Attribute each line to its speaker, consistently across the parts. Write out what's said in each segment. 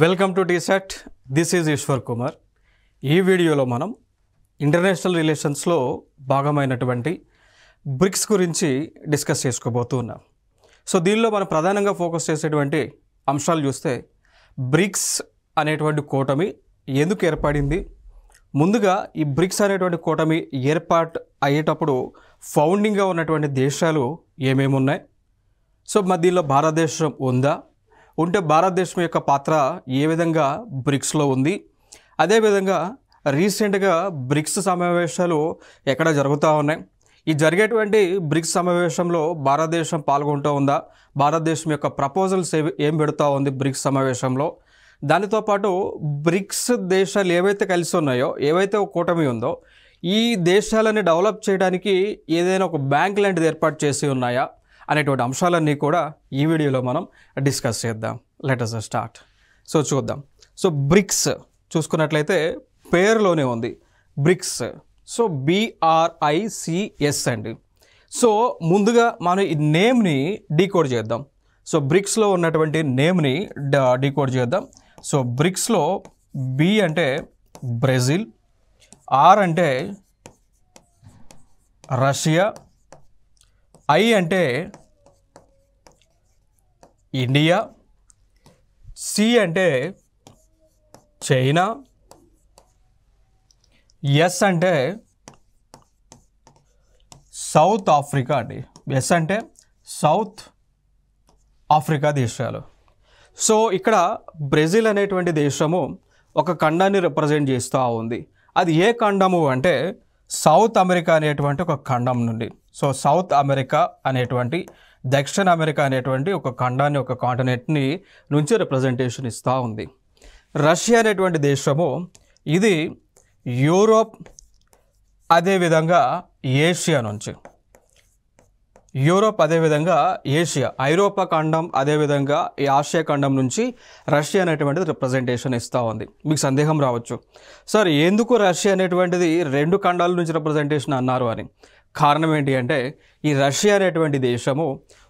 Speaker 1: Welcome to TSAT. This is Eshwar Kumar. ఈ వీడియోలో మనం ఇంటర్నేషనల్ రిలేషన్స్లో భాగమైనటువంటి బ్రిక్స్ గురించి డిస్కస్ చేసుకోబోతున్నాం. సో దీనిలో మనం ప్రధానంగా ఫోకస్ చేసేటువంటి అంశాలు చూస్తే బ్రిక్స్ అనేటువంటి కూటమి ఎందుకు ఏర్పడింది, ముందుగా ఈ బ్రిక్స్ అనేటువంటి కూటమి ఏర్పాటు అయ్యేటప్పుడు ఫౌండింగ్గా ఉన్నటువంటి దేశాలు ఏమేమి ఉన్నాయి, సో దీనిలో భారతదేశం ఉందా, ఉంటే భారతదేశం యొక్క పాత్ర ఏ విధంగా బ్రిక్స్లో ఉంది, అదేవిధంగా రీసెంట్గా బ్రిక్స్ సమావేశాలు ఎక్కడ జరుగుతూ ఉన్నాయి, ఈ జరిగేటువంటి బ్రిక్స్ సమావేశంలో భారతదేశం పాల్గొంటూ ఉందా, భారతదేశం యొక్క ప్రపోజల్స్ ఏం పెడుతూ ఉంది బ్రిక్స్ సమావేశంలో, దానితో పాటు బ్రిక్స్ దేశాలు ఏవైతే కలిసి ఉన్నాయో, ఏవైతే ఒక కూటమి ఉందో ఈ దేశాలని డెవలప్ చేయడానికి ఏదైనా ఒక బ్యాంక్ లాంటిది ఏర్పాటు చేసి ఉన్నాయా అనేటువంటి అంశాలన్నీ కూడా ఈ వీడియోలో మనం డిస్కస్ చేద్దాం. Let us start. సో చూద్దాం. సో బ్రిక్స్ చూసుకున్నట్లయితే పేరులోనే ఉంది బ్రిక్స్. సో BRICS అండి. సో ముందుగా మనం ఈ నేమ్ని డీకోడ్ చేద్దాం. సో బ్రిక్స్లో ఉన్నటువంటి నేమ్ని డీకోడ్ చేద్దాం. సో బ్రిక్స్లో B అంటే బ్రెజిల్, R అంటే రష్యా, I అంటే ఇండియా, C అంటే చైనా, S అంటే సౌత్ ఆఫ్రికా అండి. S అంటే సౌత్ ఆఫ్రికా దేశాలు. సో ఇక్కడ బ్రెజిల్ అనేటువంటి దేశము ఒక ఖండాన్ని రిప్రజెంట్ చేస్తూ ఉంది. అది ఏ ఖండము అంటే సౌత్ అమెరికా అనేటువంటి ఒక ఖండం నుండి. సో సౌత్ అమెరికా అనేటువంటి, దక్షిణ అమెరికా అనేటువంటి ఒక ఖండాన్ని, ఒక కాంటినెంట్ని నుంచి రిప్రజెంటేషన్ ఇస్తూ ఉంది. రష్యా అనేటువంటి దేశము ఇది యూరోప్, అదేవిధంగా ఏషియా నుంచి, యూరోప్ అదేవిధంగా ఏషియా, ఐరోపా ఖండం అదేవిధంగా ఈ ఆసియా ఖండం నుంచి రష్యా అనేటువంటిది రిప్రజెంటేషన్ ఇస్తూ ఉంది. మీకు సందేహం రావచ్చు, సార్ ఎందుకు రష్యా అనేటువంటిది రెండు ఖండాల నుంచి రిప్రజెంటేషన్ అన్నారు అని. కారణం ఏంటి అంటే ఈ రష్యా అనేటువంటి దేశము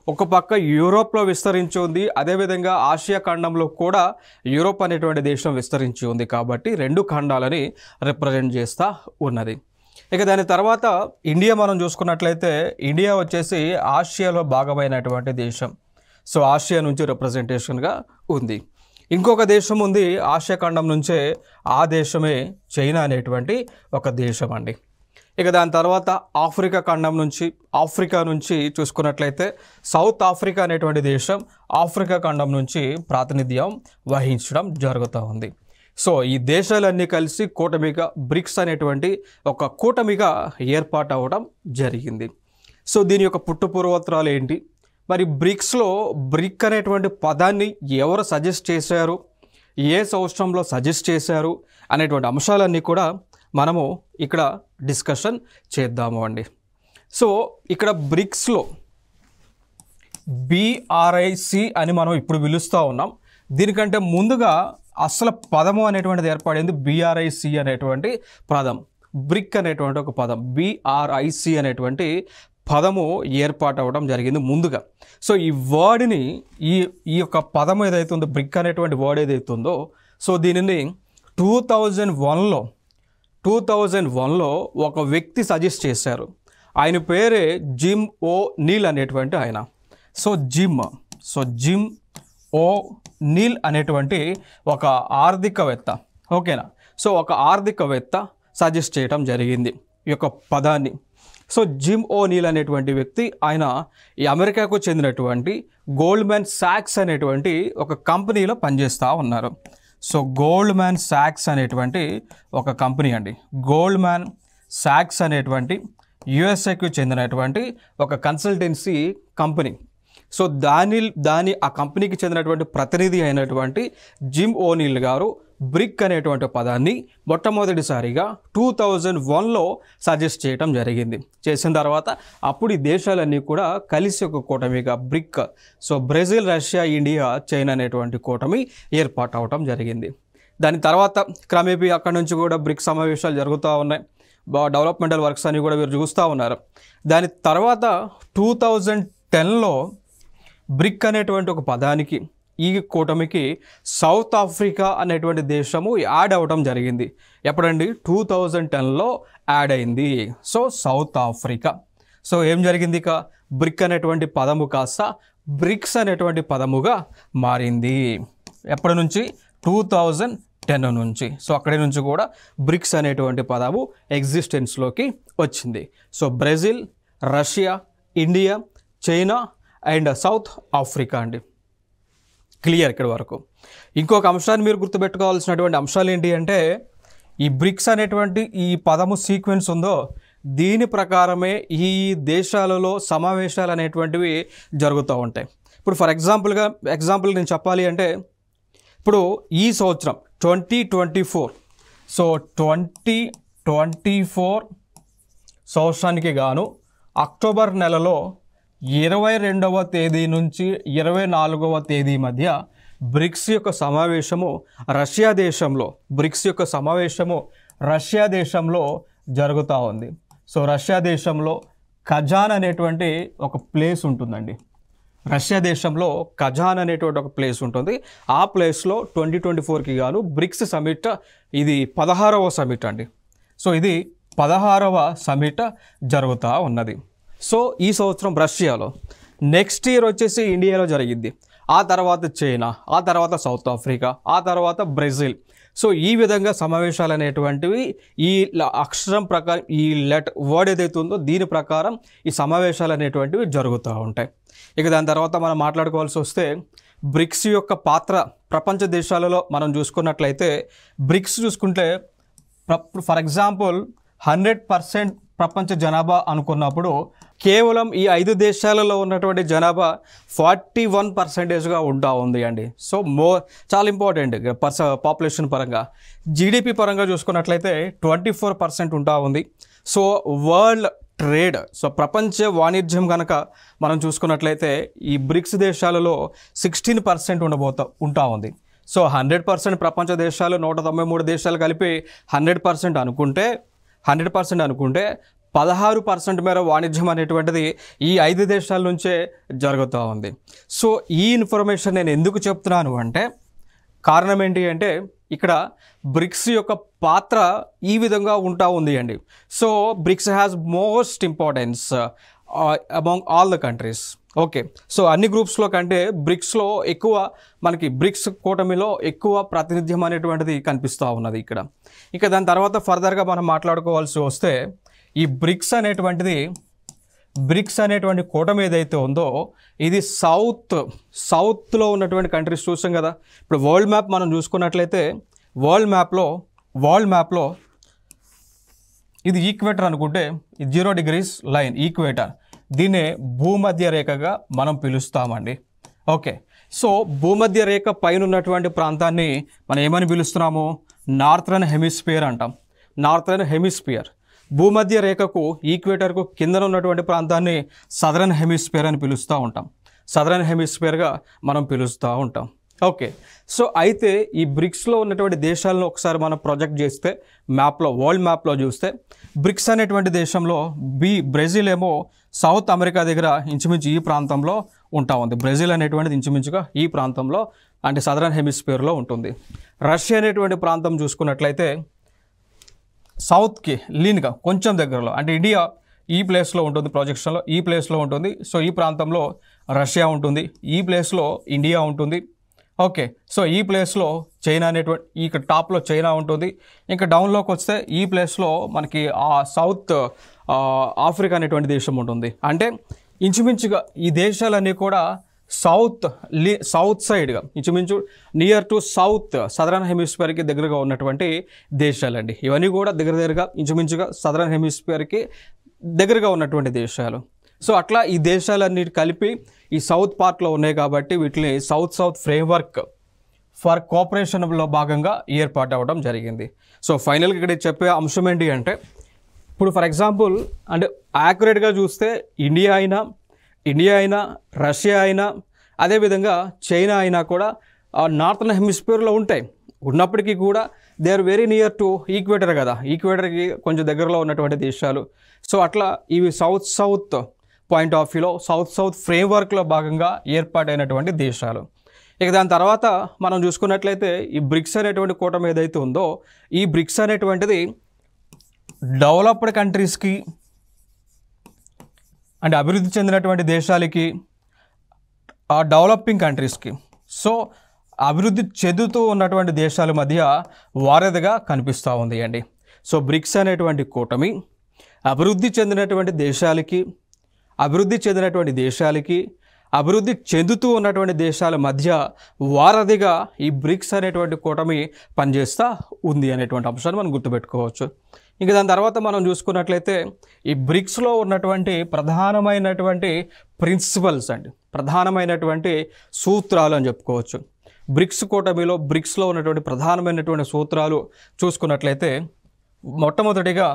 Speaker 1: ఒక పక్క యూరోప్లో విస్తరించి ఉంది, అదేవిధంగా ఆసియా ఖండంలో కూడా యూరోప్ అనేటువంటి దేశం విస్తరించి ఉంది, కాబట్టి రెండు ఖండాలని రిప్రజెంట్ చేస్తూ ఉన్నది. ఇక దాని తర్వాత ఇండియా మనం చూసుకున్నట్లయితే ఇండియా వచ్చేసి ఆసియాలో భాగమైనటువంటి దేశం. సో ఆసియా నుంచి రిప్రజెంటేషన్గా ఉంది. ఇంకొక దేశం ఉంది ఆసియా ఖండం నుంచే, ఆ దేశమే చైనా అనేటువంటి ఒక దేశం అండి. ఇక దాని తర్వాత ఆఫ్రికా ఖండం నుంచి, ఆఫ్రికా నుంచి చూసుకున్నట్లయితే సౌత్ ఆఫ్రికా అనేటువంటి దేశం ఆఫ్రికా ఖండం నుంచి ప్రాతినిధ్యం వహించడం జరుగుతూ ఉంది. సో ఈ దేశాలన్నీ కలిసి కూటమిగా బ్రిక్స్ అనేటువంటి ఒక కూటమిగా ఏర్పాటు అవ్వడం జరిగింది. సో దీని యొక్క పుట్టుపూర్వోత్తరాలు ఏంటి, మరి బ్రిక్స్లో బ్రిక్ అనేటువంటి పదాన్ని ఎవరు సజెస్ట్ చేశారు, ఏ సంవత్సరంలో సజెస్ట్ చేశారు అనేటువంటి అంశాలన్నీ కూడా మనము ఇక్కడ డిస్కషన్ చేద్దాము అండి. సో ఇక్కడ బ్రిక్స్లో BRIC అని మనం ఇప్పుడు పిలుస్తూ ఉన్నాం. దీనికంటే ముందుగా అసలు పదము అనేటువంటిది ఏర్పడింది BRIC అనేటువంటి పదం. బ్రిక్ అనేటువంటి ఒక పదం, BRIC అనేటువంటి పదము ఏర్పాటు అవ్వడం జరిగింది ముందుగా. సో ఈ వర్డ్ని, ఈ యొక్క పదం ఏదైతే ఉందో, బ్రిక్ అనేటువంటి వర్డ్ ఏదైతే ఉందో, సో దీనిని 2001లో ఒక వ్యక్తి సజెస్ట్ చేశారు. ఆయన పేరే జిమ్ ఓ'నీల్ అనేటువంటి ఆయన. సో జిమ్ ఓ'నీల్ అనేటువంటి ఒక ఆర్థికవేత్త, ఓకేనా. సో ఒక ఆర్థికవేత్త సజెస్ట్ చేయడం జరిగింది ఈ యొక్క పదాన్ని. సో జిమ్ ఓ'నీల్ అనేటువంటి వ్యక్తి, ఆయన ఈ అమెరికాకు చెందినటువంటి గోల్డ్మ్యాన్ సాక్స్ అనేటువంటి ఒక కంపెనీలో పనిచేస్తూ ఉన్నారు. సో గోల్డ్మ్యాన్ సాక్స్ అనేటువంటి ఒక కంపెనీ అండి. గోల్డ్మ్యాన్ సాక్స్ అనేటువంటి యుఎస్ఏకు చెందినటువంటి ఒక కన్సల్టెన్సీ కంపెనీ. సో ఆ కంపెనీకి చెందినటువంటి ప్రతినిధి అయినటువంటి జిమ్ ఓ'నీల్ గారు బ్రిక్ అనేటువంటి పదాన్ని మొట్టమొదటిసారిగా 2001లో సజెస్ట్ చేయడం జరిగింది. చేసిన తర్వాత అప్పుడు ఈ దేశాలన్నీ కూడా కలిసి ఒక కూటమిగా brick, so Brazil, Russia, India, China అనేటువంటి కూటమి ఏర్పాటు అవడం జరిగింది. దాని తర్వాత క్రమేపీ అక్కడి నుంచి కూడా బ్రిక్ సమావేశాలు జరుగుతూ ఉన్నాయి. డెవలప్మెంటల్ వర్క్స్ అని కూడా మీరు చూస్తూ ఉన్నారు. దాని తర్వాత 2010లో బ్రిక్ అనేటువంటి ఒక పదానికి ఈ కూటమికి సౌత్ ఆఫ్రికా అనేటువంటి దేశము యాడ్ అవ్వడం జరిగింది. ఎప్పుడండి? 2010లో యాడ్ అయింది. So south Africa. సో ఏం జరిగింది? ఇక బ్రిక్ అనేటువంటి పదము కాస్త బ్రిక్స్ అనేటువంటి పదముగా మారింది. ఎప్పటి నుంచి? 2010 నుంచి. సో అక్కడి నుంచి కూడా బ్రిక్స్ అనేటువంటి పదము ఎగ్జిస్టెన్స్లోకి వచ్చింది. So Brazil, Russia, India, China and south Africa అండి. క్లియర్ ఇక్కడ వరకు. ఇంకొక అంశాన్ని మీరు గుర్తుపెట్టుకోవాల్సినటువంటి అంశాలు ఏంటి అంటే, ఈ బ్రిక్స్ అనేటువంటి ఈ పదము సీక్వెన్స్ ఉందో దీని ప్రకారమే ఈ దేశాలలో సమావేశాలు అనేటువంటివి జరుగుతూ ఉంటాయి. ఇప్పుడు ఫర్ ఎగ్జాంపుల్ నేను చెప్పాలి అంటే, ఇప్పుడు ఈ సంవత్సరం 2024, సో 2024 సంవత్సరానికి గాను అక్టోబర్ నెలలో 22వ తేదీ నుంచి 24వ తేదీ మధ్య బ్రిక్స్ యొక్క సమావేశము రష్యా దేశంలో రష్యా దేశంలో జరుగుతూ ఉంది. సో రష్యా దేశంలో కజాన్ అనేటువంటి ఒక ప్లేస్ ఉంటుందండి. రష్యా దేశంలో కజాన్ అనేటువంటి ఒక ప్లేస్ ఉంటుంది. ఆ ప్లేస్లో 2024కి గాను బ్రిక్స్ సమిట్, ఇది 16వ సమిట్ అండి. సో ఇది 16వ సమిట్ జరుగుతూ ఉన్నది. సో ఈ సంవత్సరం రష్యాలో, నెక్స్ట్ ఇయర్ వచ్చేసి ఇండియాలో జరిగింది. ఆ తర్వాత చైనా, ఆ తర్వాత సౌత్ ఆఫ్రికా, ఆ తర్వాత బ్రెజిల్. సో ఈ విధంగా సమావేశాలు అనేటువంటివి ఈ అక్షరం ప్రకారం, ఈ వర్డ్ ఏదైతే ఉందో దీని ప్రకారం ఈ సమావేశాలు అనేటువంటివి జరుగుతూ ఉంటాయి. ఇక దాని తర్వాత మనం మాట్లాడుకోవాల్సి వస్తే, బ్రిక్స్ యొక్క పాత్ర ప్రపంచ దేశాలలో మనం చూసుకున్నట్లయితే, బ్రిక్స్ చూసుకుంటే ఫర్ ఎగ్జాంపుల్ 100% ప్రపంచ జనాభా అనుకున్నప్పుడు కేవలం ఈ 5 దేశాలలో ఉన్నటువంటి జనాభా 41%గా ఉంటా ఉంది అండి. సో చాలా ఇంపార్టెంట్ పాపులేషన్ పరంగా. జీడిపి పరంగా చూసుకున్నట్లయితే 24% ఉంటా ఉంది. సో వరల్డ్ ట్రేడ్, సో ప్రపంచ వాణిజ్యం కనుక మనం చూసుకున్నట్లయితే ఈ బ్రిక్స్ దేశాలలో 16% ఉంటా ఉంది. సో 100% ప్రపంచ దేశాలు 193 దేశాలు కలిపి 100% అనుకుంటే 16% మేర వాణిజ్యం అనేటువంటిది ఈ 5 దేశాల నుంచే జరుగుతూ ఉంది. సో ఈ ఇన్ఫర్మేషన్ నేను ఎందుకు చెప్తున్నాను అంటే, కారణం ఏంటి అంటే, ఇక్కడ బ్రిక్స్ యొక్క పాత్ర ఈ విధంగా ఉంటా ఉంది అండి. So BRICS has most importance among all the countries. Okay, so అన్ని గ్రూప్స్లో కంటే బ్రిక్స్లో ఎక్కువ, మనకి బ్రిక్స్ కూటమిలో ఎక్కువ ప్రాతినిధ్యం అనేటువంటిది కనిపిస్తూ ఉన్నది ఇక్కడ. ఇక దాని తర్వాత ఫర్దర్గా మనం మాట్లాడుకోవాల్సి వస్తే, ఈ బ్రిక్స్ అనేటువంటి కూటమి ఏదైతే ఉందో ఇది సౌత్లో ఉన్నటువంటి కంట్రీస్ చూసాం కదా. ఇప్పుడు వరల్డ్ మ్యాప్ మనం చూసుకున్నట్లయితే, వరల్డ్ మ్యాప్లో ఇది ఈక్వేటర్ అనుకుంటే, 0 degrees లైన్ ఈక్వేటర్, దీన్నే భూమధ్య రేఖగా మనం పిలుస్తామండి. ఓకే, సో భూమధ్య రేఖ పైన ఉన్నటువంటి ప్రాంతాన్ని మనం ఏమని పిలుస్తున్నాము? నార్థరన్ హెమిస్ఫియర్ అంటాం. Northern hemisphere. భూమధ్య రేఖకు, ఈక్వేటర్కు కింద ఉన్నటువంటి ప్రాంతాన్ని సదరన్ హెమిస్ఫియర్ అని పిలుస్తూ ఉంటాం. సదరన్ హెమిస్ఫియర్గా మనం పిలుస్తూ ఉంటాం. ఓకే, సో అయితే ఈ బ్రిక్స్లో ఉన్నటువంటి దేశాలను ఒకసారి మనం ప్రొజెక్ట్ చేస్తే మ్యాప్లో, వరల్డ్ మ్యాప్లో చూస్తే, బ్రిక్స్ అనేటువంటి దేశంలో బ్రెజిల్ ఏమో సౌత్ అమెరికా దగ్గర ఇంచుమించు ఈ ప్రాంతంలో ఉంటా ఉంది. బ్రెజిల్ అనేటువంటిది ఇంచుమించుగా ఈ ప్రాంతంలో, అంటే సదరన్ హెమిస్ఫియర్లో ఉంటుంది. రష్యా అనేటువంటి ప్రాంతం చూసుకున్నట్లయితే సౌత్కి లీన్గా కొంచెం దగ్గరలో, అంటే ఇండియా ఈ ప్లేస్లో ఉంటుంది, ప్రొజెక్షన్లో ఈ ప్లేస్లో ఉంటుంది. సో ఈ ప్రాంతంలో రష్యా ఉంటుంది, ఈ ప్లేస్లో ఇండియా ఉంటుంది. ఓకే, సో ఈ ప్లేస్లో చైనా అనేటువంటి, ఇక్కడ టాప్లో చైనా ఉంటుంది. ఇంకా డౌన్లోకి వస్తే ఈ ప్లేస్లో మనకి సౌత్ ఆఫ్రికా అనేటువంటి దేశం ఉంటుంది. అంటే ఇంచుమించుగా ఈ దేశాలన్నీ కూడా సౌత్ సైడ్గా, ఇంచుమించు నియర్ టు సౌత్, సదరన్ హెమిస్ఫియర్కి దగ్గరగా ఉన్నటువంటి దేశాలండి. ఇవన్నీ కూడా దగ్గరగా ఇంచుమించుగా సదరన్ హెమిస్ఫియర్కి దగ్గరగా ఉన్నటువంటి దేశాలు. సో అట్లా ఈ దేశాలన్నీ కలిపి ఈ సౌత్ పార్ట్లో ఉన్నాయి కాబట్టి వీటిని సౌత్ ఫ్రేమ్వర్క్ ఫర్ కోఆపరేషన్లో భాగంగా ఏర్పాటు అవ్వడం జరిగింది. సో ఫైనల్గా ఇక్కడ చెప్పే అంశం ఏంటి అంటే, ఇప్పుడు ఫర్ ఎగ్జాంపుల్, అంటే యాక్యురేట్గా చూస్తే ఇండియా అయినా రష్యా అయినా అదేవిధంగా చైనా అయినా కూడా నార్థన్ హెమిస్ఫియర్లో ఉన్నప్పటికీ కూడా they are very near to equator కదా, ఈక్వేటర్కి కొంచెం దగ్గరలో ఉన్నటువంటి దేశాలు. సో అట్లా ఇవి సౌత్ పాయింట్ ఆఫ్ వ్యూలో సౌత్ ఫ్రేమ్వర్క్లో భాగంగా ఏర్పాటైనటువంటి దేశాలు. ఇక దాని తర్వాత మనం చూసుకున్నట్లయితే ఈ బ్రిక్స్ అనేటువంటి కూటమి ఏదైతే ఉందో ఈ బ్రిక్స్ అనేటువంటిది డెవలప్డ్ కంట్రీస్కి అంటే అభివృద్ధి చెందినటువంటి దేశాలకి ఆ డెవలపింగ్ కంట్రీస్కి సో అభివృద్ధి చెందుతూ ఉన్నటువంటి దేశాల మధ్య వారధిగా కనిపిస్తూ ఉంది అండి. సో బ్రిక్స్ అనేటువంటి కూటమి అభివృద్ధి చెందినటువంటి దేశాలకి అభివృద్ధి చెందుతూ ఉన్నటువంటి దేశాల మధ్య వారధిగా ఈ బ్రిక్స్ అనేటువంటి కూటమి పనిచేస్తూ ఉంది అనేటువంటి అంశాన్ని మనం గుర్తుపెట్టుకోవచ్చు. ఇంకా దాని తర్వాత మనం చూసుకున్నట్లయితే ఈ బ్రిక్స్లో ఉన్నటువంటి ప్రధానమైనటువంటి ప్రిన్సిపల్స్ అండి, ప్రధానమైనటువంటి సూత్రాలు అని చెప్పుకోవచ్చు. బ్రిక్స్ కూటమిలో బ్రిక్స్లో ఉన్నటువంటి ప్రధానమైనటువంటి సూత్రాలు చూసుకున్నట్లయితే మొట్టమొదటిగా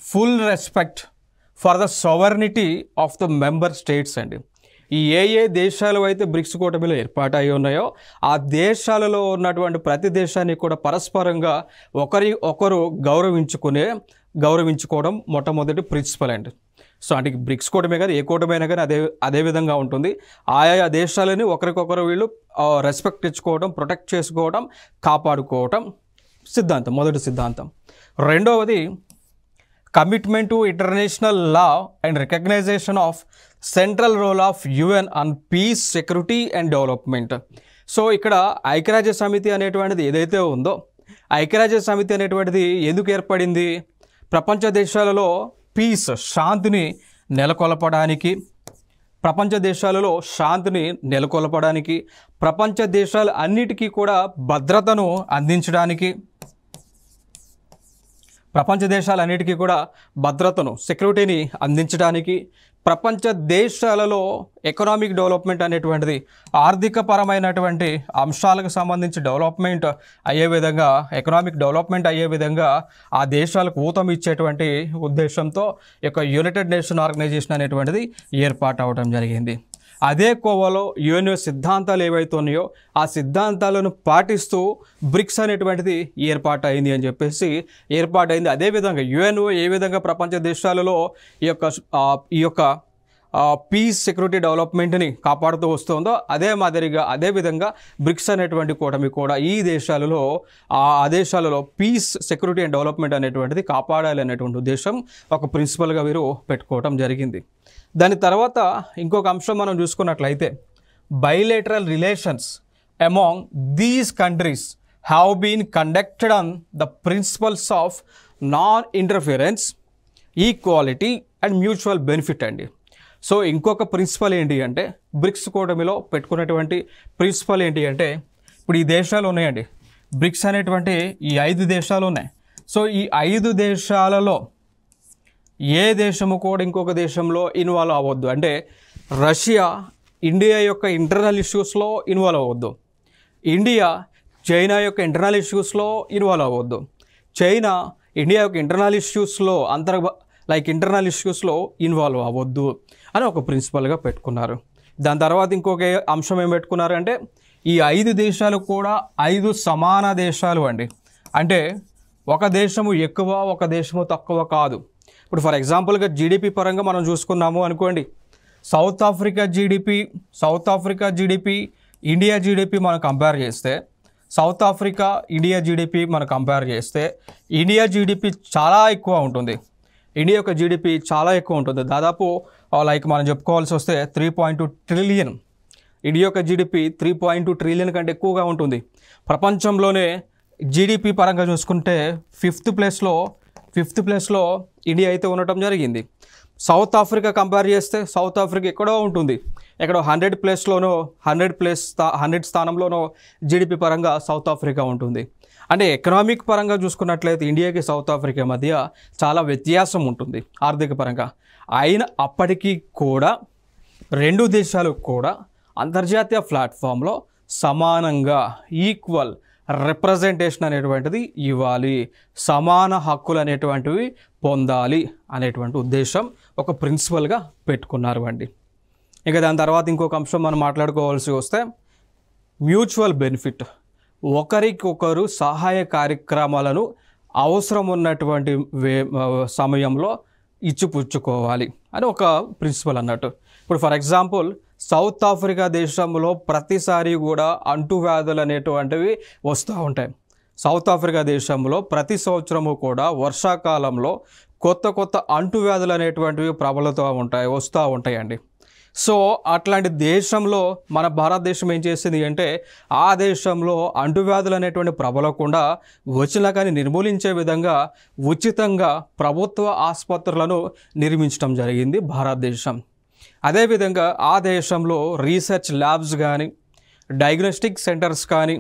Speaker 1: full respect for the sovereignty of the member states అండి. ఈ ఏ దేశాలు అయితే బ్రిక్స్ కూటమిలో ఏర్పాటై ఉన్నాయో ఆ దేశాలలో ఉన్నటువంటి ప్రతి దేశాన్ని కూడా పరస్పరంగా ఒకరు గౌరవించుకోవడం మొట్టమొదటి ప్రిన్సిపల్ అండి. సో అంటే బ్రిక్స్ కూటమే కాదు, ఏ కూటమైనా కానీ అదే విధంగా ఉంటుంది. ఆయా దేశాలని ఒకరికొకరు వీళ్ళు రెస్పెక్ట్ ఇచ్చుకోవడం, ప్రొటెక్ట్ చేసుకోవడం, కాపాడుకోవడం సిద్ధాంతం, మొదటి సిద్ధాంతం. రెండవది commitment to international law and recognition of central role of UN on peace, security and development. So ఇక్కడ ఐక్యరాజ్య సమితి అనేటువంటిది ఏదైతే ఉందో ఐక్యరాజ్య సమితి అనేటువంటిది ఎందుకు ఏర్పడింది? ప్రపంచ దేశాలలో పీస్, శాంతిని నెలకొల్పడానికి, ప్రపంచ దేశాలు అన్నిటికీ కూడా భద్రతను అందించడానికి, సెక్యూరిటీని అందించడానికి, ప్రపంచ దేశాలలో ఎకనామిక్ డెవలప్మెంట్ అనేటువంటిది ఆర్థిక పరమైనటువంటి అంశాలకు సంబంధించి ఎకనామిక్ డెవలప్మెంట్ అయ్యే విధంగా ఆ దేశాలకు ఊతం ఇచ్చేటువంటి ఉద్దేశంతో ఈ యొక్క యునైటెడ్ నేషన్ ఆర్గనైజేషన్ అనేటువంటిది ఏర్పాటు అవడం జరిగింది. అదే కోవలో UN సిద్ధాంతాలు ఏవైతే ఉన్నాయో ఆ సిద్ధాంతాలను పాటిస్తూ బ్రిక్స్ అనేటువంటిది ఏర్పాటైంది. అదేవిధంగా UN ఏ విధంగా ప్రపంచ దేశాలలో ఈ యొక్క పీస్, సెక్యూరిటీ, డెవలప్మెంట్ని కాపాడుతూ వస్తుందో అదే విధంగా బ్రిక్స్ అనేటువంటి కూటమి కూడా ఈ దేశాలలో పీస్, సెక్యూరిటీ అండ్ డెవలప్మెంట్ అనేటువంటిది కాపాడాలి అనేటువంటి ఉద్దేశం ఒక ప్రిన్సిపల్గా వీరు పెట్టుకోవడం జరిగింది. దాని తర్వాత ఇంకొక అంశం మనం చూసుకున్నట్లయితే bilateral relations among these countries have been conducted on the principles of non interference, equality and mutual benefit అండి. సో ఇంకొక ప్రిన్సిపల్ ఏంటి అంటే బ్రిక్స్ కూటమిలో పెట్టుకున్నటువంటి ప్రిన్సిపల్ ఏంటి అంటే ఇప్పుడు ఈ దేశాలు ఉన్నాయండి, బ్రిక్స్ అనేటువంటి ఈ 5 దేశాలు ఉన్నాయి. సో ఈ 5 దేశాలలో ఏ దేశము కూడా ఇంకొక దేశంలో ఇన్వాల్వ్ అవ్వద్దు. అంటే రష్యా ఇండియా యొక్క ఇంటర్నల్ ఇష్యూస్లో ఇన్వాల్వ్ అవ్వద్దు, ఇండియా చైనా యొక్క ఇంటర్నల్ ఇష్యూస్లో ఇన్వాల్వ్ అవ్వద్దు, చైనా ఇండియా యొక్క ఇంటర్నల్ ఇష్యూస్లో ఇన్వాల్వ్ అవ్వద్దు అని ఒక ప్రిన్సిపల్గా పెట్టుకున్నారు. దాని తర్వాత ఇంకొక అంశం ఏం పెట్టుకున్నారు అంటే ఈ 5 దేశాలు కూడా 5 సమాన దేశాలు అండి. అంటే ఒక దేశము ఎక్కువ, ఒక దేశము తక్కువ కాదు. ఇప్పుడు ఫర్ ఎగ్జాంపుల్గా జీడిపి పరంగా మనం చూసుకున్నాము అనుకోండి, south Africa GDP India GDP మనం కంపేర్ చేస్తే, ఇండియా జీడిపి చాలా ఎక్కువ ఉంటుంది. ఇండియా యొక్క జీడిపి చాలా ఎక్కువ ఉంటుంది, దాదాపు మనం చెప్పుకోవాల్సి వస్తే 3.2 ట్రిలియన్. ఇండియా యొక్క జీడిపి 3.2 ట్రిలియన్ కంటే ఎక్కువగా ఉంటుంది. ప్రపంచంలోనే జీడిపి పరంగా చూసుకుంటే ఫిఫ్త్ ప్లేస్లో ఇండియా అయితే ఉండటం జరిగింది. సౌత్ ఆఫ్రికా కంపేర్ చేస్తే సౌత్ ఆఫ్రికా ఎక్కడో ఉంటుంది, ఎక్కడో 100 స్థానంలోనో జీడిపి పరంగా సౌత్ ఆఫ్రికా ఉంటుంది. అంటే ఎకనామిక్ పరంగా చూసుకున్నట్లయితే ఇండియాకి సౌత్ ఆఫ్రికా మధ్య చాలా వ్యత్యాసం ఉంటుంది ఆర్థిక పరంగా. అప్పటికీ కూడా 2 దేశాలు కూడా అంతర్జాతీయ ప్లాట్ఫామ్లో సమానంగా ఈక్వల్ రిప్రజెంటేషన్ అనేటువంటిది ఇవ్వాలి, సమాన హక్కులు అనేటువంటివి పొందాలి అనేటువంటి ఉద్దేశం ఒక ప్రిన్సిపల్గా పెట్టుకున్నారు అండి. ఇక దాని తర్వాత ఇంకొక అంశం మనం మాట్లాడుకోవాల్సి వస్తే మ్యూచువల్ బెనిఫిట్, ఒకరికొకరు సహాయ కార్యక్రమాలను అవసరం ఉన్నటువంటి సమయంలో ఇచ్చిపుచ్చుకోవాలి అని ఒక ప్రిన్సిపల్ అన్నట్టు. ఇప్పుడు ఫర్ ఎగ్జాంపుల్ సౌత్ ఆఫ్రికా దేశంలో ప్రతిసారి కూడా అంటువ్యాధులు అనేటువంటివి వస్తూ ఉంటాయి. సౌత్ ఆఫ్రికా దేశంలో ప్రతి సంవత్సరము కూడా వర్షాకాలంలో కొత్త కొత్త అంటువ్యాధులు అనేటువంటివి వస్తూ ఉంటాయండి. సో అట్లాంటి దేశంలో మన భారతదేశం ఏం చేసింది అంటే ఆ దేశంలో అంటువ్యాధులు అనేటువంటి ప్రబలకుండా వచ్చినా కానీ నిర్మూలించే విధంగా ఉచితంగా ప్రభుత్వ ఆసుపత్రులను నిర్మించడం జరిగింది భారతదేశం. అదేవిధంగా ఆ దేశంలో రీసెర్చ్ ల్యాబ్స్ కానీ డయాగ్నోస్టిక్ సెంటర్స్ కానీ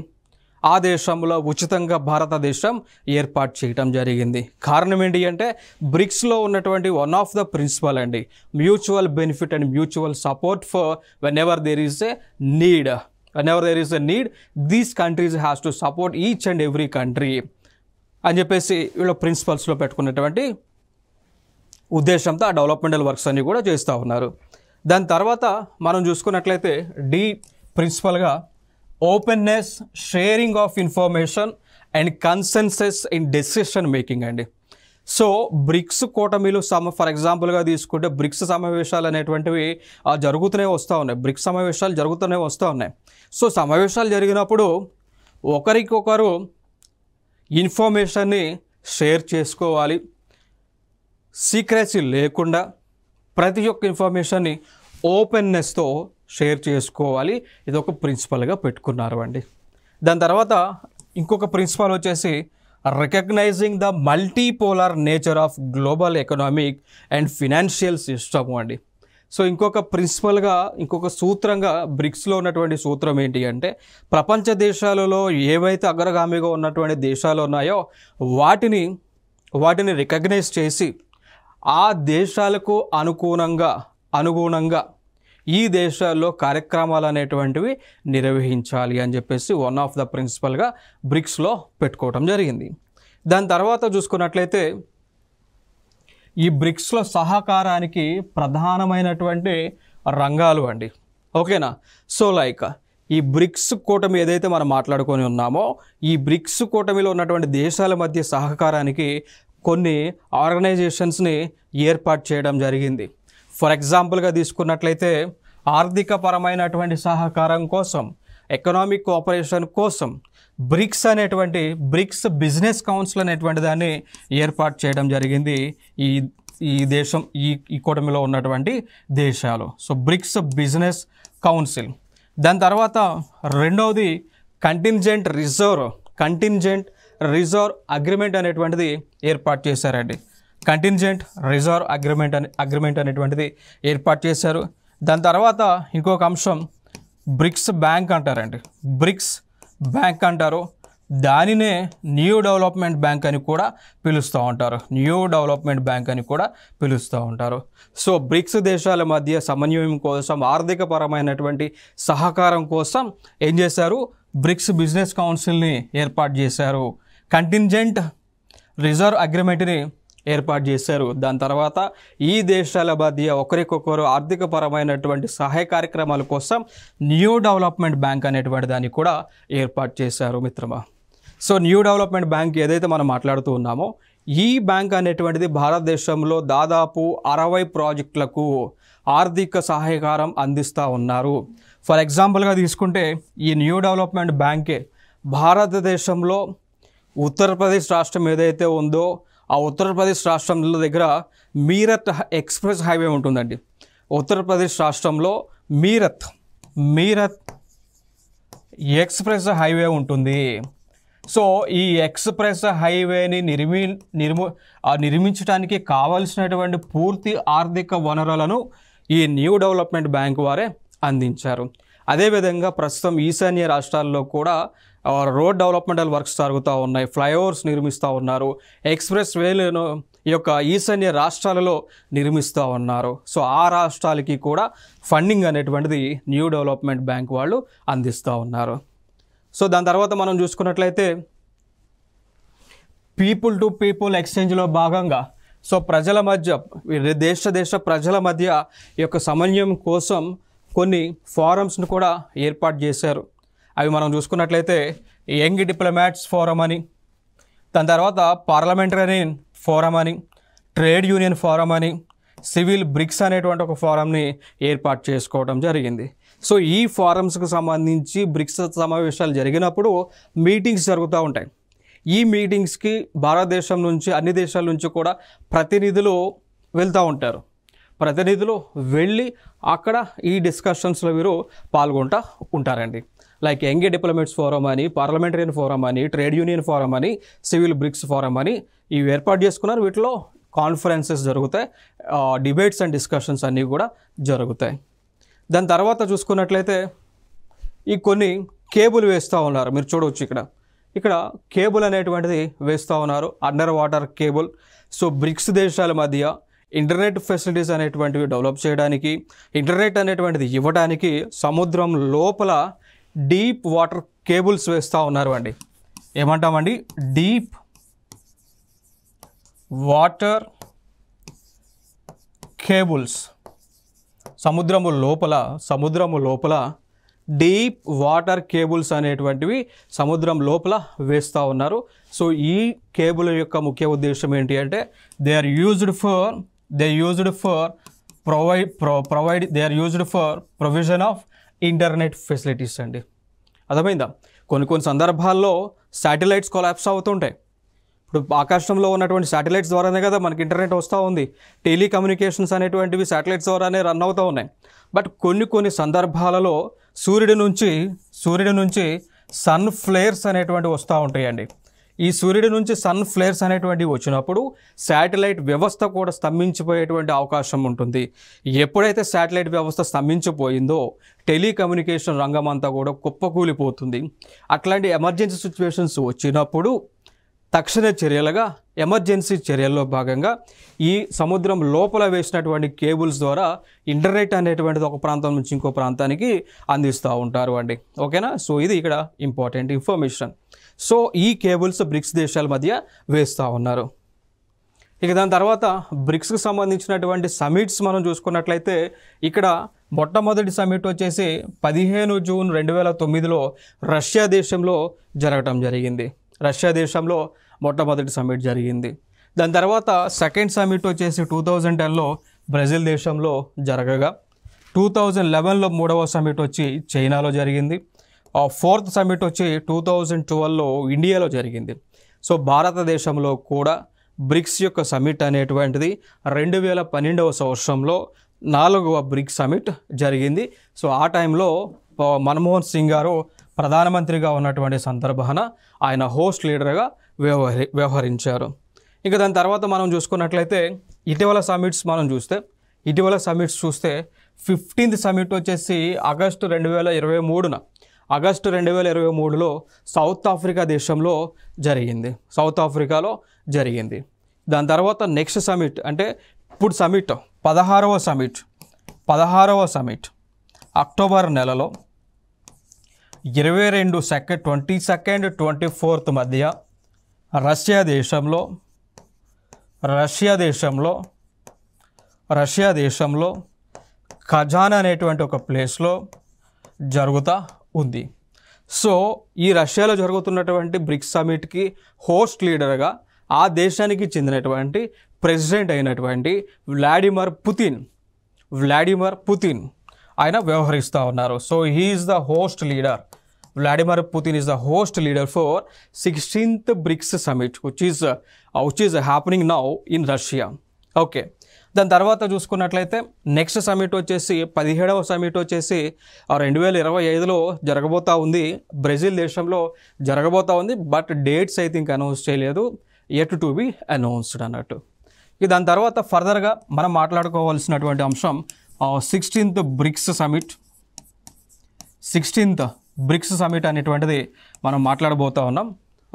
Speaker 1: ఆ దేశంలో ఉచితంగా భారతదేశం ఏర్పాటు చేయటం జరిగింది. కారణం ఏంటి అంటే బ్రిక్స్లో ఉన్నటువంటి వన్ ఆఫ్ ద ప్రిన్సిపల్ అండి, mutual benefit and mutual support for whenever there is a need these countries has to support each and every country అని చెప్పేసి వీళ్ళ ప్రిన్సిపల్స్లో పెట్టుకున్నటువంటి ఉద్దేశంతో ఆ డెవలప్మెంటల్ వర్క్స్ అన్నీ కూడా చేస్తూ ఉన్నారు. దాని తర్వాత మనం చూసుకున్నట్లయితే డి ప్రిన్సిపల్గా openness, sharing of information and consensus in decision making అండి. సో బ్రిక్స్ కూటమిలు ఫర్ ఎగ్జాంపుల్గా తీసుకుంటే బ్రిక్స్ సమావేశాలు అనేటువంటివి జరుగుతూనే వస్తూ ఉన్నాయి. బ్రిక్స్ సమావేశాలు జరుగుతూనే వస్తూ ఉన్నాయి. సో సమావేశాలు జరిగినప్పుడు ఒకరికొకరు ఇన్ఫర్మేషన్ని షేర్ చేసుకోవాలి, సీక్రెసీ లేకుండా ప్రతి ఒక్క ఇన్ఫర్మేషన్ని ఓపెన్నెస్తో షేర్ చేసుకోవాలి. ఇది ఒక ప్రిన్సిపల్గా పెట్టుకున్నారు అండి. దాని తర్వాత ఇంకొక ప్రిన్సిపల్ వచ్చేసి recognizing the multipolar nature of global economic and financial system అండి. సో ఇంకొక ప్రిన్సిపల్గా ఇంకొక సూత్రంగా బ్రిక్స్లో ఉన్నటువంటి సూత్రం ఏంటి అంటే ప్రపంచ దేశాలలో ఏవైతే అగ్రగామిగా ఉన్నటువంటి దేశాలు ఉన్నాయో వాటిని రికగ్నైజ్ చేసి ఆ దేశాలకు అనుగుణంగా ఈ దేశాల్లో కార్యక్రమాలు అనేటువంటివి నిర్వహించాలి అని చెప్పేసి వన్ ఆఫ్ ద ప్రిన్సిపల్గా బ్రిక్స్లో పెట్టుకోవటం జరిగింది. దాని తర్వాత చూసుకున్నట్లయితే ఈ బ్రిక్స్లో సహకారానికి ప్రధానమైనటువంటి రంగాలు అండి. ఓకేనా? సో ఈ బ్రిక్స్ కూటమి ఏదైతే మనం మాట్లాడుకొని ఉన్నామో ఈ బ్రిక్స్ కూటమిలో ఉన్నటువంటి దేశాల మధ్య సహకారానికి కొన్ని ఆర్గనైజేషన్స్ని ఏర్పాటు చేయడం జరిగింది. ఫర్ ఎగ్జాంపుల్గా తీసుకున్నట్లయితే ఆర్థికపరమైనటువంటి సహకారం కోసం, ఎకనామిక్ కోఆపరేషన్ కోసం బ్రిక్స్ బిజినెస్ కౌన్సిల్ అనేటువంటి దాన్ని ఏర్పాటు చేయడం జరిగింది ఈ కూటమిలో ఉన్నటువంటి దేశాలు. So BRICS business council. దాని తర్వాత రెండవది కంటింజెంట్ రిజర్వ్ అగ్రిమెంట్ అనేటువంటిది ఏర్పాటు చేశారండి. కంటింజెంట్ రిజర్వ్ అగ్రిమెంట్ అనేటువంటిది ఏర్పాటు చేశారు. దాని తర్వాత ఇంకొక అంశం బ్రిక్స్ బ్యాంక్ అంటారండి. బ్రిక్స్ బ్యాంక్ అంటారు. దానినే న్యూ డెవలప్మెంట్ బ్యాంక్ అని కూడా పిలుస్తూ ఉంటారు. సో బ్రిక్స్ దేశాల మధ్య సమన్వయం కోసం, ఆర్థికపరమైనటువంటి సహకారం కోసం ఏం చేశారు? బ్రిక్స్ బిజినెస్ కౌన్సిల్ని ఏర్పాటు చేశారు. కంటింజెంట్ రిజర్వ్ అగ్రిమెంట్ని ఏర్పాటు చేశారు. దాని తర్వాత ఈ దేశాల మధ్య ఒకరికొకరు ఆర్థికపరమైనటువంటి సహాయ కార్యక్రమాల కోసం న్యూ డెవలప్మెంట్ బ్యాంక్ అనేటువంటి దాన్ని కూడా ఏర్పాటు చేశారు మిత్రమా. సో న్యూ డెవలప్మెంట్ బ్యాంక్ ఏదైతే మనం మాట్లాడుతూ ఉన్నామో ఈ బ్యాంక్ అనేటువంటిది భారతదేశంలో దాదాపు 60 ప్రాజెక్టులకు ఆర్థిక సహాయకారం అందిస్తూ ఉన్నారు. ఫర్ ఎగ్జాంపుల్గా తీసుకుంటే ఈ న్యూ డెవలప్మెంట్ బ్యాంకే భారతదేశంలో ఉత్తరప్రదేశ్ రాష్ట్రం ఏదైతే ఉందో ఆ ఉత్తరప్రదేశ్ రాష్ట్రంలో దగ్గర మీరత్ ఎక్స్ప్రెస్ హైవే ఉంటుందండి. ఉత్తరప్రదేశ్ రాష్ట్రంలో మీరత్ ఎక్స్ప్రెస్ హైవే ఉంటుంది. సో ఈ ఎక్స్ప్రెస్ హైవేని నిర్మించడానికి కావలసినటువంటి పూర్తి ఆర్థిక వనరులను ఈ న్యూ డెవలప్మెంట్ బ్యాంక్ వారే అందించారు. అదేవిధంగా ప్రస్తుతం ఈశాన్య రాష్ట్రాల్లో కూడా రోడ్ డెవలప్మెంటల్ వర్క్స్ జరుగుతూ ఉన్నాయి, ఫ్లైఓవర్స్ నిర్మిస్తూ ఉన్నారు, ఎక్స్ప్రెస్ వేలను ఈ యొక్క ఈశాన్య రాష్ట్రాలలో నిర్మిస్తూ ఉన్నారు. సో ఆ రాష్ట్రాలకి కూడా ఫండింగ్ అనేటువంటిది న్యూ డెవలప్మెంట్ బ్యాంక్ వాళ్ళు అందిస్తూ ఉన్నారు. సో దాని తర్వాత మనం చూసుకున్నట్లయితే పీపుల్ టు పీపుల్ ఎక్స్చేంజ్లో భాగంగా సో ప్రజల మధ్య దేశ ప్రజల మధ్య ఈ యొక్క సమన్వయం కోసం కొన్ని ఫోరమ్స్ను కూడా ఏర్పాటు చేశారు. అవి మనం చూసుకున్నట్లయితే యంగ్ డిప్లొమాట్స్ ఫోరం అని, దాని తర్వాత పార్లమెంటరీ ఫోరం అని, ట్రేడ్ యూనియన్ ఫోరం అని, సివిల్ బ్రిక్స్ అనేటువంటి ఒక ఫోరంని ఏర్పాటు చేసుకోవడం జరిగింది. సో ఈ ఫోరమ్స్కి సంబంధించి బ్రిక్స్ సమావేశాలు జరిగినప్పుడు మీటింగ్స్ జరుగుతూ ఉంటాయి. ఈ మీటింగ్స్కి భారతదేశం నుంచి అన్ని దేశాల నుంచి కూడా ప్రతినిధులు వెళ్తూ ఉంటారు. ప్రతినిధులు వెళ్ళి అక్కడ ఈ డిస్కషన్స్లో వీరు పాల్గొంటూ ఉంటారండి. లైక్ యంగ్ డిప్లొమేట్స్ ఫోరం అని, పార్లమెంటరియన్ ఫోరం అని, ట్రేడ్ యూనియన్ ఫోరం అని, సివిల్ బ్రిక్స్ ఫోరం అని ఇవి ఏర్పాటు చేసుకున్నారు. వీటిలో కాన్ఫరెన్సెస్ జరుగుతాయి, డిబేట్స్ అండ్ డిస్కషన్స్ అన్నీ కూడా జరుగుతాయి. దాని తర్వాత చూసుకున్నట్లయితే ఈ కొన్ని కేబుల్ వేస్తూ ఉన్నారు. మీరు చూడవచ్చు ఇక్కడ కేబుల్ అనేటువంటిది వేస్తూ ఉన్నారు, underwater cable. So BRICS దేశాల మధ్య ఇంటర్నెట్ ఫెసిలిటీస్ అనేటువంటివి డెవలప్ చేయడానికి, ఇంటర్నెట్ అనేటువంటిది ఇవ్వడానికి సముద్రం లోపల డీప్ వాటర్ కేబుల్స్ వేస్తూ ఉన్నారు అండి. ఏమంటామండి? Deep water cables. సముద్రము లోపల డీప్ వాటర్ కేబుల్స్ అనేటువంటివి సముద్రం లోపల వేస్తూ ఉన్నారు. సో ఈ కేబుల్ యొక్క ముఖ్య ఉద్దేశం ఏంటి అంటే they are used for provision of internet facilities అండి. అర్థమైందా? కొన్ని సందర్భాల్లో శాటిలైట్స్ కొలాప్స్ అవుతుంటాయి. ఇప్పుడు ఆకాశంలో ఉన్నటువంటి శాటిలైట్స్ ద్వారానే కదా మనకి ఇంటర్నెట్ వస్తూ ఉంది. టెలికమ్యూనికేషన్స్ అనేటువంటివి శాటిలైట్స్ ద్వారానే రన్ అవుతూ ఉన్నాయి. బట్ కొన్ని సందర్భాలలో సూర్యుడి నుంచి సన్ ఫ్లేర్స్ అనేటువంటివి వస్తూ ఉంటాయండి. ఈ సూర్యుడి నుంచి సన్ ఫ్లేర్స్ అనేటువంటివి వచ్చినప్పుడు శాటిలైట్ వ్యవస్థ కూడా స్తంభించిపోయేటువంటి అవకాశం ఉంటుంది. ఎప్పుడైతే శాటిలైట్ వ్యవస్థ స్తంభించిపోయిందో టెలికమ్యూనికేషన్ రంగం అంతా కూడా కుప్పకూలిపోతుంది. అట్లాంటి ఎమర్జెన్సీ సిచ్యువేషన్స్ వచ్చినప్పుడు తక్షణ చర్యలుగా ఎమర్జెన్సీ చర్యల్లో భాగంగా ఈ సముద్రం లోపల వేసినటువంటి కేబుల్స్ ద్వారా ఇంటర్నెట్ అనేటువంటిది ఒక ప్రాంతం నుంచి ఇంకో ప్రాంతానికి అందిస్తూ ఉంటారు అండి. ఓకేనా? సో ఇది ఇక్కడ ఇంపార్టెంట్ ఇన్ఫర్మేషన్. సో ఈ కేబుల్స్ బ్రిక్స్ దేశాల మధ్య వేస్తూ ఉన్నారు. ఇక దాని తర్వాత బ్రిక్స్కి సంబంధించినటువంటి సమిట్స్ మనం చూసుకున్నట్లయితే ఇక్కడ మొట్టమొదటి సమిట్ వచ్చేసి 15 జూన్ 2009లో రష్యా దేశంలో జరగటం జరిగింది. రష్యా దేశంలో మొట్టమొదటి సమిట్ జరిగింది. దాని తర్వాత సెకండ్ సమిట్ వచ్చేసి 2010లో బ్రెజిల్ దేశంలో జరగగా 2011లో మూడవ సమిట్ వచ్చి చైనాలో జరిగింది. ఫోర్త్ సమిట్ వచ్చి 2012లో ఇండియాలో జరిగింది. సో భారతదేశంలో కూడా బ్రిక్స్ యొక్క సమిట్ అనేటువంటిది 2012వ సంవత్సరంలో 4వ బ్రిక్స్ సమిట్ జరిగింది. సో ఆ టైంలో మన్మోహన్ సింగ్ గారు ప్రధానమంత్రిగా ఉన్నటువంటి సందర్భాన ఆయన హోస్ట్ లీడర్గా వ్యవహరించారు. ఇక దాని తర్వాత మనం చూసుకున్నట్లయితే ఇటీవల సమిట్స్ చూస్తే 15th సమిట్ వచ్చేసి ఆగస్టు 2023లో సౌత్ ఆఫ్రికాలో జరిగింది. దాని తర్వాత నెక్స్ట్ సమిట్ అంటే ఇప్పుడు సమిట్ 16వ సమిట్ అక్టోబర్ నెలలో 22nd 24th మధ్య రష్యా దేశంలో కజాన్ అనేటువంటి ఒక ప్లేస్లో జరుగుతూ ఉంది. సో ఈ రష్యాలో జరుగుతున్నటువంటి బ్రిక్స్ సమిట్కి హోస్ట్ లీడర్గా ఆ దేశానికి చెందినటువంటి ప్రెసిడెంట్ అయినటువంటి వ్లాడిమిర్ పుతిన్ ఆయన వ్యవహరిస్తూ ఉన్నారు. So he is the host leader. Vladimir Putin is the host leader for 16th BRICS summit, which is happening now in Russia. Okay. దాని తర్వాత చూసుకున్నట్లయితే నెక్స్ట్ సమిట్ వచ్చేసి 17వ సమిట్ వచ్చేసి 2025లో జరగబోతూ ఉంది. బ్రెజిల్ దేశంలో జరగబోతూ ఉంది. But dates I think announce చేయలేదు, yet to be announced అన్నట్టు. దాని తర్వాత ఫర్దర్గా మనం మాట్లాడుకోవాల్సినటువంటి అంశం 16th బ్రిక్స్ సమిట్ అనేటువంటిది మనం మాట్లాడబోతూ ఉన్నాం.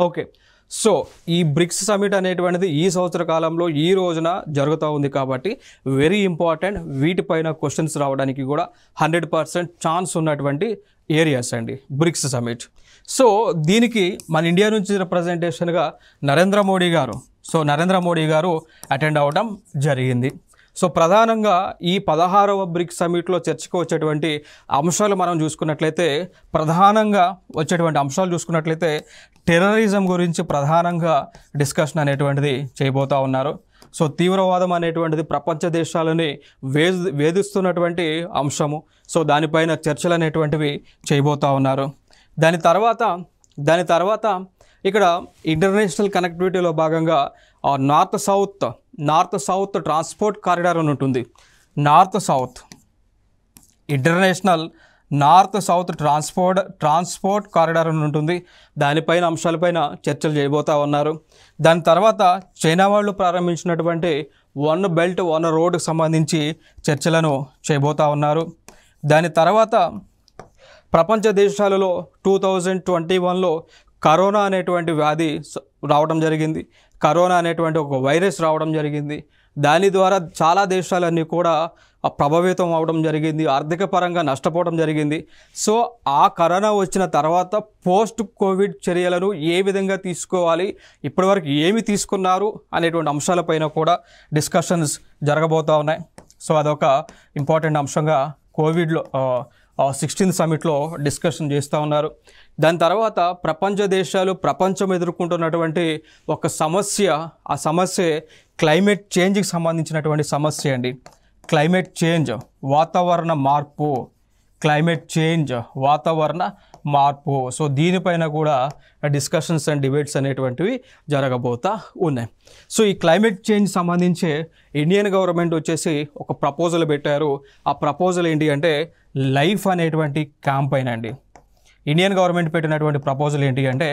Speaker 1: ఓకే. సో ఈ బ్రిక్స్ సమిట్ అనేటువంటిది ఈ సంవత్సర కాలంలో ఈ రోజున జరుగుతూ ఉంది కాబట్టి వెరీ ఇంపార్టెంట్. వీటిపైన క్వశ్చన్స్ రావడానికి కూడా 100% ఛాన్స్ ఉన్నటువంటి ఏరియాస్ అండి బ్రిక్స్ సమిట్. సో దీనికి మన ఇండియా నుంచి రిప్రజెంటేషన్గా నరేంద్ర మోడీ గారు అటెండ్ అవ్వడం జరిగింది. సో ప్రధానంగా ఈ 16వ బ్రిక్స్ సమ్మిట్లో చర్చకు వచ్చేటువంటి అంశాలు మనం చూసుకున్నట్లయితే ప్రధానంగా వచ్చేటువంటి అంశాలు చూసుకున్నట్లయితే టెర్రరిజం గురించి ప్రధానంగా డిస్కషన్ అనేటువంటిది చేయబోతూ ఉన్నారు. సో తీవ్రవాదం అనేటువంటిది ప్రపంచ దేశాలని వేధిస్తున్నటువంటి అంశము. సో దానిపైన చర్చలు అనేటువంటివి చేయబోతూ ఉన్నారు. దాని తర్వాత ఇక్కడ ఇంటర్నేషనల్ కనెక్టివిటీలో భాగంగా నార్త్ సౌత్ ట్రాన్స్పోర్ట్ కారిడార్ అని ఉంటుంది. International north south transport corridor అని ఉంటుంది. దానిపైన అంశాలపైన చర్చలు చేయబోతూ ఉన్నారు. దాని తర్వాత చైనా వాళ్ళు ప్రారంభించినటువంటి వన్ బెల్ట్ వన్ రోడ్కి సంబంధించి చర్చలను చేయబోతూ ఉన్నారు. దాని తర్వాత ప్రపంచ దేశాలలో 2021లో కరోనా అనేటువంటి వ్యాధి రావడం జరిగింది. కరోనా అనేటువంటి ఒక వైరస్ రావడం జరిగింది. దాని ద్వారా చాలా దేశాలన్నీ కూడా ప్రభావితం అవడం జరిగింది, ఆర్థిక పరంగా నష్టపోవడం జరిగింది. సో ఆ కరోనా వచ్చిన తర్వాత పోస్ట్ కోవిడ్ చర్యలను ఏ విధంగా తీసుకోవాలి, ఇప్పటివరకు ఏమి తీసుకున్నారు అనేటువంటి అంశాలపైన కూడా డిస్కషన్స్ జరగబోతూ ఉన్నాయి. సో అదొక ఇంపార్టెంట్ అంశంగా కోవిడ్లో 16th సమ్మిట్లో డిస్కషన్ చేస్తూ ఉన్నారు. దాని తర్వాత ప్రపంచ దేశాలు ప్రపంచం ఎదుర్కొంటున్నటువంటి ఒక సమస్య, ఆ సమస్య క్లైమేట్ చేంజ్కి సంబంధించినటువంటి సమస్య అండి. క్లైమేట్ చేంజ్, వాతావరణ మార్పు. సో దీనిపైన కూడా డిస్కషన్స్ అండ్ డిబేట్స్ అనేటువంటివి జరగబోతా ఉన్నాయి. సో ఈ క్లైమేట్ చేంజ్ సంబంధించి ఇండియన్ గవర్నమెంట్ వచ్చేసి ఒక ప్రపోజల్ పెట్టారు. ఆ ప్రపోజల్ ఏంటి అంటే లైఫ్ అనేటువంటి క్యాంపెయిన్ అండి. ఇండియన్ గవర్నమెంట్ పెట్టినటువంటి ప్రపోజల్ ఏంటి అంటే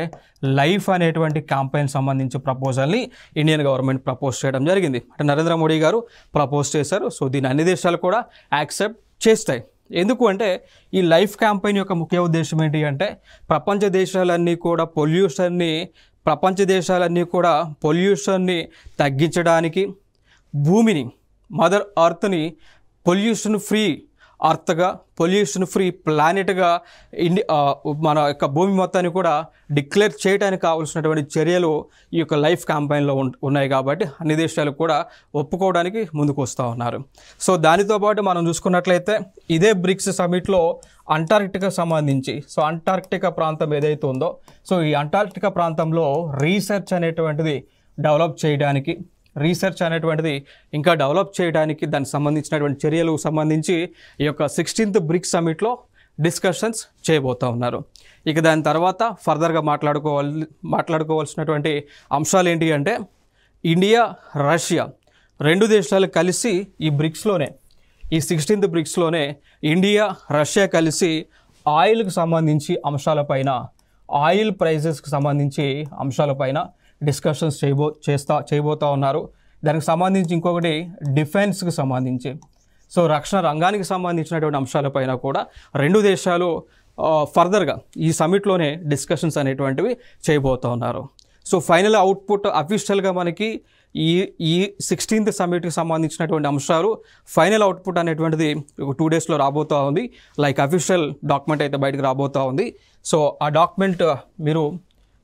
Speaker 1: లైఫ్ అనేటువంటి క్యాంపెయిన్ సంబంధించి ప్రపోజల్ని ఇండియన్ గవర్నమెంట్ ప్రపోజ్ చేయడం జరిగింది. అంటే నరేంద్ర మోడీ గారు ప్రపోజ్ చేశారు. సో దీన్ని అన్ని దేశాలు కూడా యాక్సెప్ట్ చేస్తాయి. ఎందుకు అంటే ఈ లైఫ్ క్యాంపెయిన్ యొక్క ముఖ్య ఉద్దేశం ఏంటి అంటే ప్రపంచ దేశాలన్నీ కూడా పొల్యూషన్ని తగ్గించడానికి, భూమిని మదర్ అర్త్ని పొల్యూషన్ ఫ్రీ ప్లానెట్గా మన యొక్క భూమి మొత్తాన్ని కూడా డిక్లేర్ చేయడానికి కావాల్సినటువంటి చర్యలు ఈ యొక్క లైఫ్ క్యాంపెయిన్లో ఉన్నాయి. కాబట్టి అన్ని దేశాలు కూడా ఒప్పుకోవడానికి ముందుకు వస్తూ ఉన్నారు. సో దానితో పాటు మనం చూసుకున్నట్లయితే ఇదే బ్రిక్స్ సమిట్లో అంటార్క్టికా సంబంధించి, సో అంటార్క్టికా ప్రాంతం ఏదైతే ఉందో, సో ఈ అంటార్క్టికా ప్రాంతంలో రీసెర్చ్ అనేటువంటిది ఇంకా డెవలప్ చేయడానికి దానికి సంబంధించినటువంటి చర్యలకు సంబంధించి ఈ యొక్క 16th బ్రిక్స్ సమ్మిట్లో డిస్కషన్స్ చేయబోతూ ఉన్నారు. ఇక దాని తర్వాత ఫర్దర్గా మాట్లాడుకోవాల్సినటువంటి అంశాలు ఏంటి అంటే ఇండియా, రష్యా రెండు దేశాలు కలిసి ఈ 16th బ్రిక్స్లోనే ఇండియా, రష్యా కలిసి ఆయిల్కి సంబంధించి అంశాలపైన, ఆయిల్ ప్రైజెస్కి సంబంధించి అంశాలపైన డిస్కషన్స్ చేయబోతూ ఉన్నారు. దానికి సంబంధించి ఇంకొకటి డిఫెన్స్కి సంబంధించి, సో రక్షణ రంగానికి సంబంధించినటువంటి అంశాలపైన కూడా రెండు దేశాలు ఫర్దర్గా ఈ సమ్మిట్లోనే డిస్కషన్స్ అనేటువంటివి చేయబోతూ ఉన్నారు. సో ఫైనల్ అవుట్పుట్ అఫీషియల్గా మనకి ఈ 16th సమ్మిట్కి సంబంధించినటువంటి అంశాలు ఫైనల్ అవుట్పుట్ అనేటువంటిది ఒక 2 daysలో రాబోతూ ఉంది. లైక్ అఫీషియల్ డాక్యుమెంట్ అయితే బయటకు రాబోతూ ఉంది. సో ఆ డాక్యుమెంట్ మీరు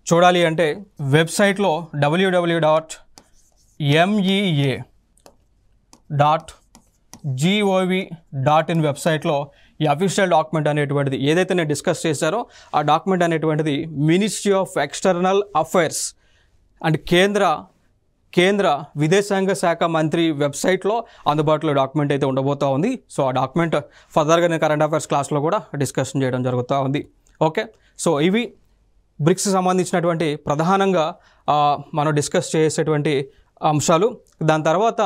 Speaker 1: చూడాలి అంటే వెబ్సైట్లో www.mea.gov.in వెబ్సైట్లో ఈ అఫీషియల్ డాక్యుమెంట్ అనేటువంటిది ఏదైతే నేను డిస్కస్ చేశారో ఆ డాక్యుమెంట్ అనేటువంటిది ministry of external affairs and కేంద్ర విదేశాంగ శాఖ మంత్రి వెబ్సైట్లో అందుబాటులో డాక్యుమెంట్ అయితే ఉండబోతూ ఉంది. సో ఆ డాక్యుమెంట్ ఫర్దర్గా నేను కరెంట్ అఫైర్స్ క్లాస్లో కూడా డిస్కషన్ చేయడం జరుగుతూ ఉంది. ఓకే, సో ఇవి బ్రిక్స్ సంబంధించినటువంటి ప్రధానంగా మనం డిస్కస్ చేసేటువంటి అంశాలు. దాని తర్వాత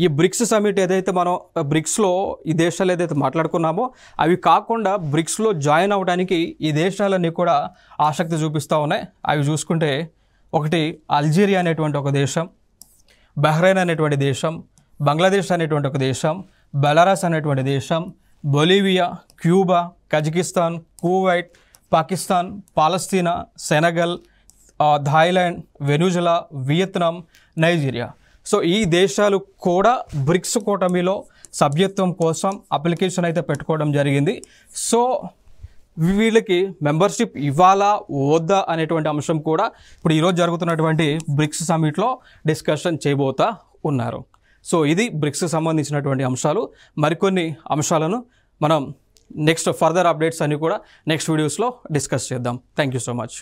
Speaker 1: ఈ బ్రిక్స్ సమిట్ ఏదైతే మనం బ్రిక్స్లో ఈ దేశాలు ఏదైతే మాట్లాడుకున్నామో అవి కాకుండా బ్రిక్స్లో జాయిన్ అవ్వడానికి ఈ దేశాలన్నీ కూడా ఆసక్తి చూపిస్తూ ఉన్నాయి. అవి చూసుకుంటే ఒకటి అల్జీరియా అనేటువంటి ఒక దేశం, బహ్రెయిన్ అనేటువంటి దేశం, బంగ్లాదేశ్ అనేటువంటి ఒక దేశం, బెలారస్ అనేటువంటి దేశం, Bolivia, Cuba, Kazakhstan, Kuwait, Pakistan, Palestine, Senegal, Thailand, Venezuela, Vietnam, Nigeria. So ఈ దేశాలు కూడా బ్రిక్స్ కూటమిలో సభ్యత్వం కోసం అప్లికేషన్ అయితే పెట్టుకోవడం జరిగింది. సో వీళ్ళకి మెంబర్షిప్ ఇవ్వాలా వద్దా అనేటువంటి అంశం కూడా ఇప్పుడు ఈరోజు జరుగుతున్నటువంటి బ్రిక్స్ సమ్మిట్లో డిస్కషన్ చేయబోతా ఉన్నారు. సో ఇది బ్రిక్స్కి సంబంధించినటువంటి అంశాలు. మరికొన్ని అంశాలను మనం నెక్స్ట్ ఫర్దర్ అప్డేట్స్ అన్ని కూడా నెక్స్ట్ వీడియోస్లో డిస్కస్ చేద్దాం. Thank you so much.